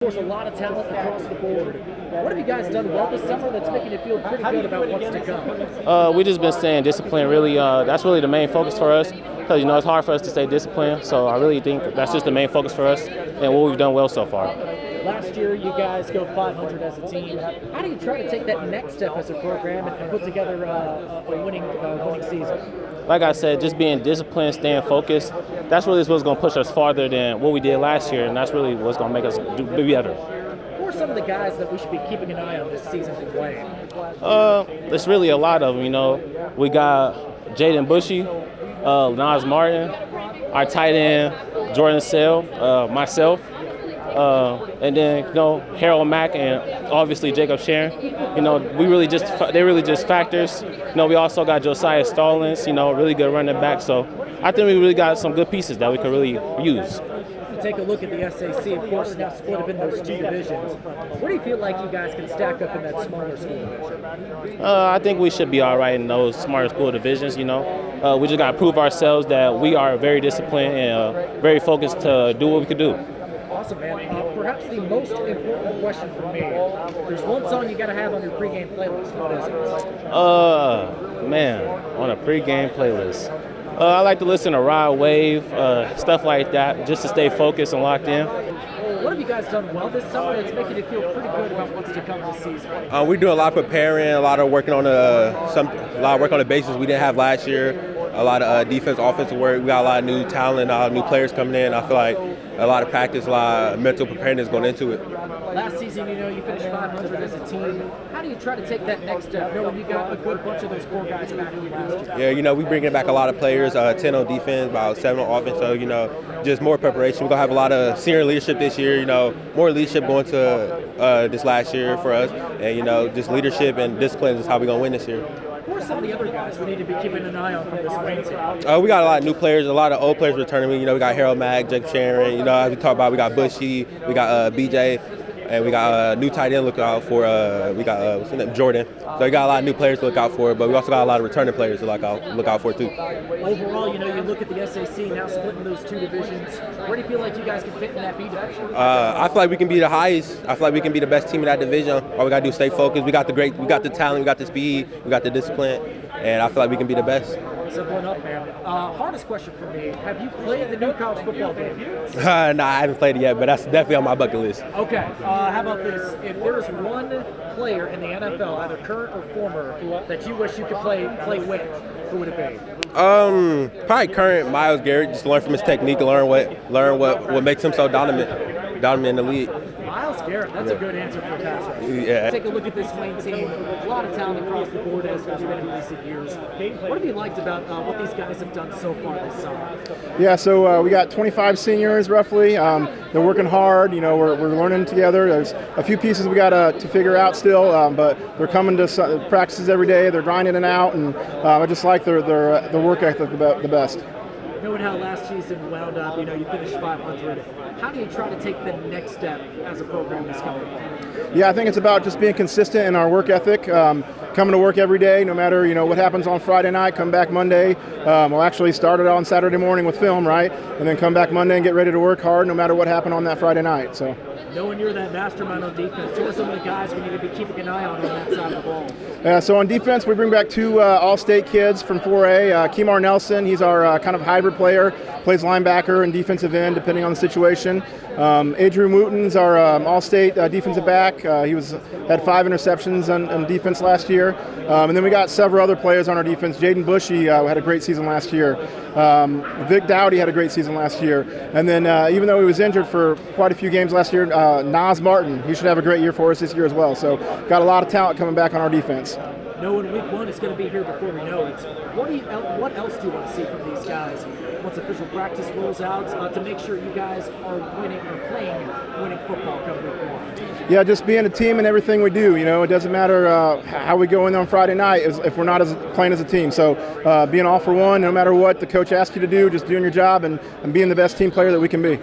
Of course, a lot of talent across the board. What have you guys done well this summer that's making you feel pretty good about what's to come? We just been staying disciplined. Really, that's really the main focus for us. Because it's hard for us to stay disciplined. So I really think that's just the main focus for us and what we've done well so far. Last year, you guys go 500 as a team. How do you try to take that next step as a program and put together a winning season? Like I said, just being disciplined, staying focused. That's really what's going to push us farther than what we did last year, and that's really what's going to make us be better. Who are some of the guys that we should be keeping an eye on this season for playing? There's really a lot of them. We got Jaden Bushy, Nas Martin, our tight end Jordan Sell, myself, and then Harold Mack and obviously Jacob Sharon. They're really just factors. We also got Josiah Stallings, really good running back. So I think we really got some good pieces that we could really use. Take a look at the SAC, of course, now split up in those two divisions. What do you feel like you guys can stack up in that smaller school division? I think we should be all right in those smaller school divisions, We just got to prove ourselves that we are very disciplined and very focused to do what we could do. Awesome, man. Perhaps the most important question for me, there's one song you got to have on your pregame playlist. What is it? On a pregame playlist. I like to listen to Rod Wave, stuff like that, just to stay focused and locked in. What have you guys done well this summer that's making you feel pretty good about what's to come this season? We do a lot of preparing, a lot of working on the bases we didn't have last year. A lot of defense, offensive work. We got a lot of new talent, a lot of new players coming in. I feel like a lot of practice, a lot of mental preparedness going into it. Last season, you finished 500 as a team. How do you try to take that next step, knowing you got a good bunch of those core guys back from last year? Yeah, we bringing back a lot of players, 10 on defense, about 7 on offense. So, just more preparation. We're going to have a lot of senior leadership this year, more leadership going to this last year for us. And, just leadership and discipline is how we're going to win this year. Who are some of the other guys we need to be keeping an eye on from this wing team? We got a lot of new players, a lot of old players returning. We got Harold Mack, Jacob Sharon. As we talked about, we got Bushy, we got BJ, and we got a new tight end look out for. We got what's his name, Jordan. So we got a lot of new players to look out for, but we also got a lot of returning players to look out for too. Overall, you look at the SAC now splitting those two divisions. Where do you feel like you guys can fit in that B division? I feel like we can be the highest. I feel like we can be the best team in that division. All we gotta do is stay focused. We got the talent, we got the speed, we got the discipline, and I feel like we can be the best. Simple enough, man. Hardest question for me: have you played the new college football game? Nah, I haven't played it yet, but that's definitely on my bucket list. Okay. How about this? If there's one player in the NFL, either current or former, that you wish you could play with, who would it be? Probably current Myles Garrett. Just learn from his technique, learn what makes him so dominant in the league. Myles Garrett, that's a good answer for a pass rusher. Yeah. Take a look at this wing team. A lot of talent across the board as there's been in recent years. What have you liked about what these guys have done so far this summer? Yeah, so we got 25 seniors roughly. They're working hard. We're learning together. There's a few pieces we got to figure out still, but they're coming to practices every day. They're grinding it out, and I just like their work ethic the best. Knowing how last season wound up, you finished 500. How do you try to take the next step as a program this coming fall? Yeah, I think it's about just being consistent in our work ethic, coming to work every day, no matter what happens on Friday night. Come back Monday. We'll actually start it on Saturday morning with film, right, and then come back Monday and get ready to work hard, no matter what happened on that Friday night. So. Knowing you're that mastermind on defense, who are some of the guys we need to be keeping an eye on that side of the ball? So on defense, we bring back 2 all-state kids from 4A. Kemar Nelson, he's our kind of hybrid player, plays linebacker and defensive end depending on the situation. Adrian Wooten's our all-state defensive back. He had 5 interceptions on defense last year. And then we got several other players on our defense. Jaden Bushy had a great season last year. Vic Dowdy had a great season last year. And then even though he was injured for quite a few games last year, Nas Martin, he should have a great year for us this year as well. So got a lot of talent coming back on our defense. Knowing week 1 is going to be here before we know it, what else do you want to see from these guys once official practice rolls out to make sure you guys are winning or playing winning football coming week 1? Yeah, just being a team in everything we do. It doesn't matter how we go in on Friday night if we're not playing as a team. So being all for one, no matter what the coach asks you to do, just doing your job and being the best team player that we can be.